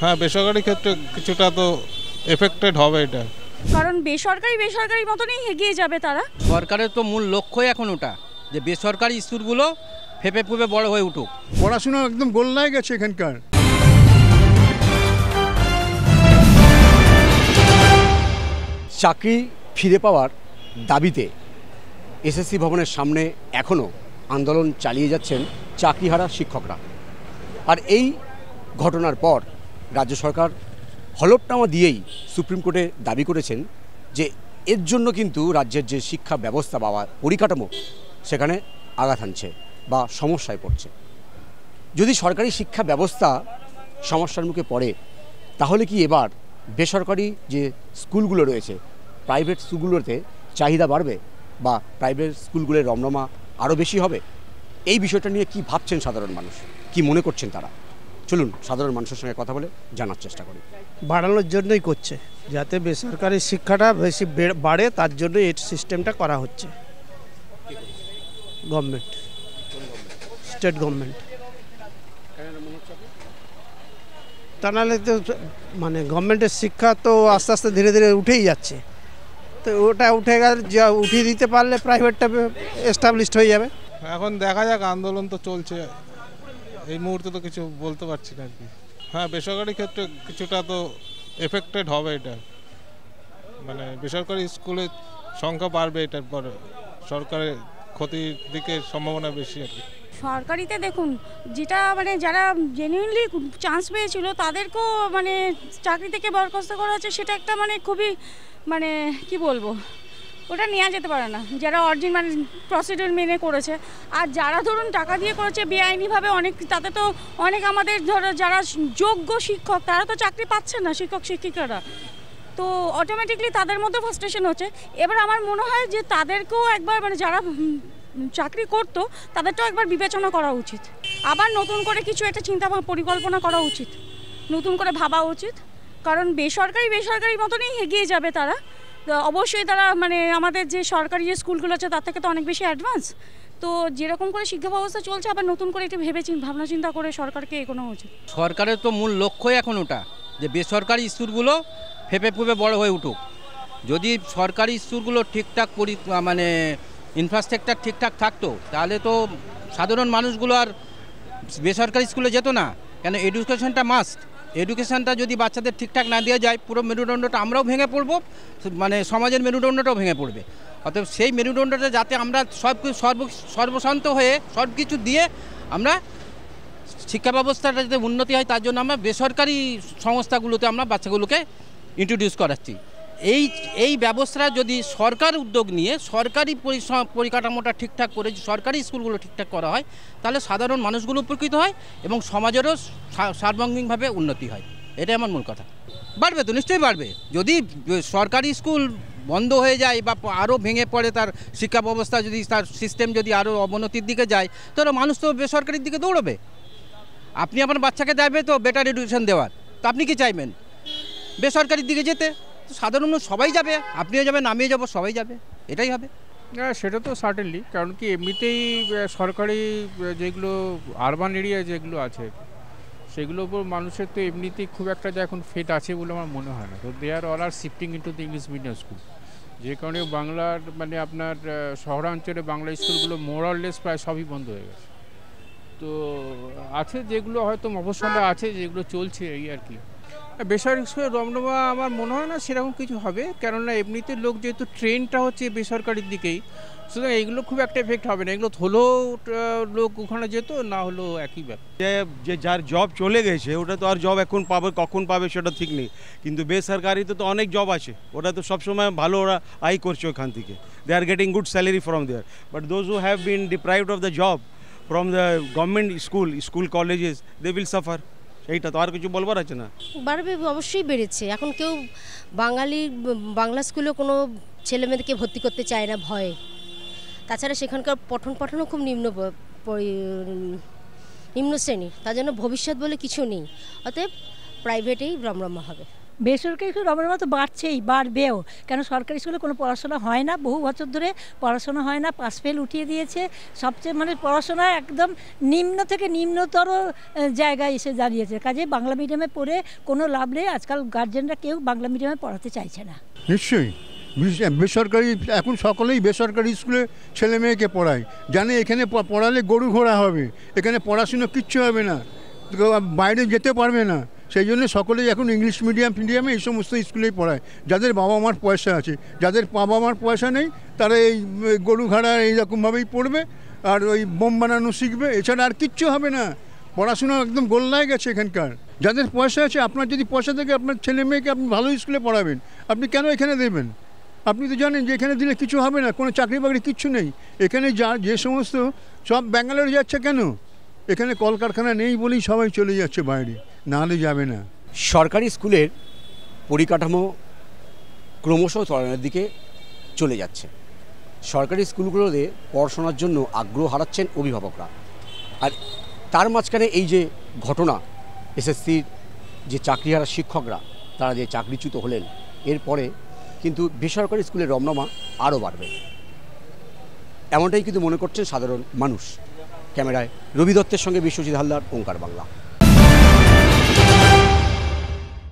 হ্যাঁ, বেসরকারি ক্ষেত্রে কিছুটা তো এফেক্টেড হবে এটা। কারণ বেসরকারি মতনই এগিয়ে যাবে তারা। সরকারের তো মূল লক্ষ্যই এখন ওটা, যে বেসরকারি স্কুলগুলো ফেপে ফুপে বড় হয়ে উঠুক। পড়াশোনা একদম গোল্লায় গেছে এখানকার। চাকরি ফিরে পাওয়ার দাবিতে এসএসসি ভবনের সামনে এখনও আন্দোলন চালিয়ে যাচ্ছেন চাকরিহারা শিক্ষকরা। আর এই ঘটনার পর রাজ্য সরকার হলফনামা দিয়েই সুপ্রিম কোর্টে দাবি করেছেন যে এর জন্য কিন্তু রাজ্যের যে শিক্ষা ব্যবস্থা বা পরিকাঠামো সেখানে আঘাত হানছে বা সমস্যায় পড়ছে। যদি সরকারি শিক্ষা ব্যবস্থা সমস্যার মুখে পড়ে, তাহলে কি এবার বেসরকারি যে স্কুলগুলো রয়েছে, প্রাইভেট স্কুলগুলোতে চাহিদা বাড়বে বা প্রাইভেট স্কুলগুলোর রমরমা আরও বেশি হবে? এই বিষয়টা নিয়ে কি ভাবছেন সাধারণ মানুষ, কি মনে করছেন তারা? চলুন সাধারণ মানুষের সঙ্গে কথা বলে জানার চেষ্টা করি। বাড়ানোর জন্যই করছে, যাতে বেসরকারি শিক্ষাটা বেশি বাড়ে, তার জন্য এই সিস্টেমটা করা হচ্ছে। Government, state government. তা নাহলে তো মানে গভর্নমেন্টের শিক্ষা তো আস্তে আস্তে ধীরে ধীরে উঠেই যাচ্ছে, তো ওটা উঠে গেলে যা উঠিয়ে দিতে পারলে প্রাইভেটটা এস্টাবলিশড হয়ে যাবে। এখন দেখা যাক, আন্দোলন তো চলছে, এই মুহূর্তে তো কিছু বলতে পারছি না আর কি। হ্যাঁ, বেসরকারি ক্ষেত্রে কিছুটা তো এফেক্টেড হবে এটা, মানে বেসরকারি স্কুলের সংখ্যা বাড়বে, এটার পরে সরকারের ক্ষতির দিকে সম্ভাবনা বেশি আর কি। সরকারিতে দেখুন, যেটা মানে যারা জেনুইনলি চান্স পেয়েছিল তাদেরকেও মানে চাকরি থেকে বরখাস্ত করা হচ্ছে, সেটা একটা মানে খুবই মানে কি বলবো, ওটা নেওয়া যেতে পারে না। যারা অরিজিন মানে প্রসিডিউর মেনে করেছে, আর যারা ধরুন টাকা দিয়ে করেছে বেআইনিভাবে, অনেক তাতে তো অনেক আমাদের ধরো যারা যোগ্য শিক্ষক তারা তো চাকরি পাচ্ছে না, শিক্ষক শিক্ষিকারা, তো অটোমেটিকলি তাদের মধ্যে ফ্রাস্ট্রেশন হচ্ছে। এবার আমার মনে হয় যে তাদেরকেও একবার মানে যারা চাকরি করতো তাদেরটাও একবার বিবেচনা করা উচিত, আবার নতুন করে কিছু একটা চিন্তা পরিকল্পনা করা উচিত, নতুন করে ভাবা উচিত। কারণ বেসরকারি মতনই এগিয়ে যাবে তারা। অবশ্যই তারা মানে আমাদের যে সরকারি যে স্কুলগুলো আছে তার থেকে তো অনেক বেশি অ্যাডভান্স, তো যেরকম করে শিক্ষা ব্যবস্থা চলছে আবার নতুন করে একটু ভাবনা চিন্তা করে সরকারকে এগোনো উচিত। সরকারের তো মূল লক্ষ্যই এখন ওটা, যে বেসরকারি স্কুলগুলো ফেপে ফুপে বড় হয়ে উঠুক। যদি সরকারি স্কুলগুলো ঠিকঠাক মানে ইনফ্রাস্ট্রাকচার ঠিকঠাক থাকতো, তাহলে তো সাধারণ মানুষগুলো আর বেসরকারি স্কুলে যেত না। কেন, এডুকেশনটা মাস্ট। এডুকেশনটা যদি বাচ্চাদের ঠিকঠাক না দেওয়া যায়, পুরো মেরুদণ্ডটা আমরাও ভেঙে পড়বো, মানে সমাজের মেরুদণ্ডটাও ভেঙে পড়বে। অতএব সেই মেরুদণ্ডটা যাতে আমরা সর্বশান্ত হয়ে সব কিছু দিয়ে আমরা শিক্ষা ব্যবস্থাটা যাতে উন্নতি হয়, তার জন্য আমরা বেসরকারি সংস্থাগুলোতে আমরা বাচ্চাগুলোকে ইন্ট্রোডিউস করাচ্ছি। এই ব্যবস্থাটা যদি সরকার উদ্যোগ নিয়ে সরকারি পরিকাঠামোটা ঠিকঠাক করে সরকারি স্কুলগুলো ঠিকঠাক করা হয়, তাহলে সাধারণ মানুষগুলো উপকৃত হয় এবং সমাজেরও সার্বাঙ্গীনভাবে উন্নতি হয়। এটাই আমার মূল কথা। বাড়বে তো, নিশ্চয়ই বাড়বে। যদি সরকারি স্কুল বন্ধ হয়ে যায় বা আরও ভেঙে পড়ে, তার শিক্ষা ব্যবস্থা যদি, তার সিস্টেম যদি আরও অবনতির দিকে যায়, তাহলে মানুষ তো বেসরকারির দিকে দৌড়বে। আপনি আপনার বাচ্চাকে দেবে তো বেটার এডুকেশন দেওয়ার, তো আপনি কি চাইবেন? বেসরকারির দিকে যেতে। সাধারণ সবাই যাবে, আপনিও যাবেন, আমিও যাবো, সবাই যাবে, এটাই হবে। সেটা তো সার্টেনলি, কারণ কি এমনিতেই সরকারি যেগুলো আরবান এরিয়া যেগুলো আছে সেগুলোর উপর মানুষের তো এমনিতেই খুব একটা যে এখন ফেট আছে বলে আমার মনে হয় না। তো they are all are shifting into the English medium school, যে কারণে বাংলার মানে আপনার শহরাঞ্চলে বাংলা স্কুলগুলো মোরাললেস প্রায় সবই বন্ধ হয়ে গেছে। তো আছে যেগুলো হয়তো মফস্বলে আছে, যেগুলো চলছে এই আর কি। বেসরকারি স্কুলের রমরমা আমার মনে হয় না সেরকম কিছু হবে, কেননা এমনিতে লোক যেহেতু ট্রেনটা হচ্ছে বেসরকারির দিকেই, সুতরাং এইগুলো খুব একটা এফেক্ট হবে না। এগুলো হলেও লোক ওখানে যেত, না হলেও একই ব্যাপার। যে যার জব চলে গেছে ওটা তো আর জব এখন পাবে, কখন পাবে সেটা ঠিক নেই। কিন্তু বেসরকারিতে তো অনেক জব আছে, ওটা তো সবসময় ভালো ওরা আয় করছে ওখান থেকে। They are getting good salary from there. But those who have been deprived of the job from the government school colleges, they will suffer. এইটা তো আর কিছু বলবার আছে না। বাড়বে, অবশ্যই বেড়েছে। এখন কেউ বাংলা স্কুলে কোনো ছেলেমেয়েদেরকে ভর্তি করতে চায় না ভয়ে। তাছাড়া সেখানকার পঠনও খুব নিম্ন শ্রেণীর, তার জন্য ভবিষ্যৎ বলে কিছু নেই। অতএব প্রাইভেটেই রমরমা হবে। বেসরকারি স্কুল রমরমা তো বাড়ছেই, বাড়বেও। কেন সরকারি স্কুলে কোনো পড়াশোনা হয় না, বহু বছর ধরে পড়াশোনা হয় না, পাস ফেল উঠিয়ে দিয়েছে। সবচেয়ে মানে পড়াশোনা একদম নিম্ন থেকে নিম্নতর জায়গায় এসে দাঁড়িয়েছে। কাজে বাংলা মিডিয়ামে পড়ে কোনো লাভ নেই। আজকাল গার্জেনরা কেউ বাংলা মিডিয়ামে পড়াতে চাইছে না। নিশ্চয়ই বেসরকারি, এখন সকলেই বেসরকারি স্কুলে ছেলে মেয়েকে পড়ায়, জানে এখানে পড়ালে গরু ঘোড়া হবে, এখানে পড়াশুনো কিচ্ছু হবে না, বাইরে যেতে পারবে না। সেই জন্য সকলেই এখন ইংলিশ মিডিয়ামে এই সমস্ত স্কুলেই পড়ায়, যাদের বাবা মার পয়সা আছে। যাদের বাবা মার পয়সা নেই তারা এই গরু ঘোড়া এইরকমভাবেই পড়বে আর ওই বোম বানানো শিখবে, এছাড়া আর কিচ্ছু হবে না। পড়াশোনা একদম গোল্লায় গেছে এখানকার। যাদের পয়সা আছে, আপনার যদি পয়সা থাকে আপনার ছেলে মেয়েকে আপনি ভালো স্কুলে পড়াবেন, আপনি কেন এখানে দেবেন? আপনি তো জানেন যে এখানে দিলে কিছু হবে না, কোনো চাকরি বাকরি কিচ্ছু নেই এখানে। যে সমস্ত সব ব্যাঙ্গালোরে যাচ্ছে, কেন? এখানে কলকারখানা নেই বলেই সবাই চলে যাচ্ছে বাইরে, না হলে যাবে না। সরকারি স্কুলের পরিকাঠামো ক্রমশ তলানির দিকে চলে যাচ্ছে। সরকারি স্কুলগুলোতে পড়াশোনার জন্য আগ্রহ হারাচ্ছেন অভিভাবকরা। আর তার মাঝখানে এই যে ঘটনা, এসএসসির যে চাকরিহারা শিক্ষকরা তারা যে চাকরিচ্যুত হলেন, এরপরে কিন্তু বেসরকারি স্কুলের রমরমা আরও বাড়বে, এমনটাই কিন্তু মনে করছেন সাধারণ মানুষ। ক্যামেরায় রবি দত্তের সঙ্গে বিশ্বজিৎ হালদার, ওঙ্কার বাংলা।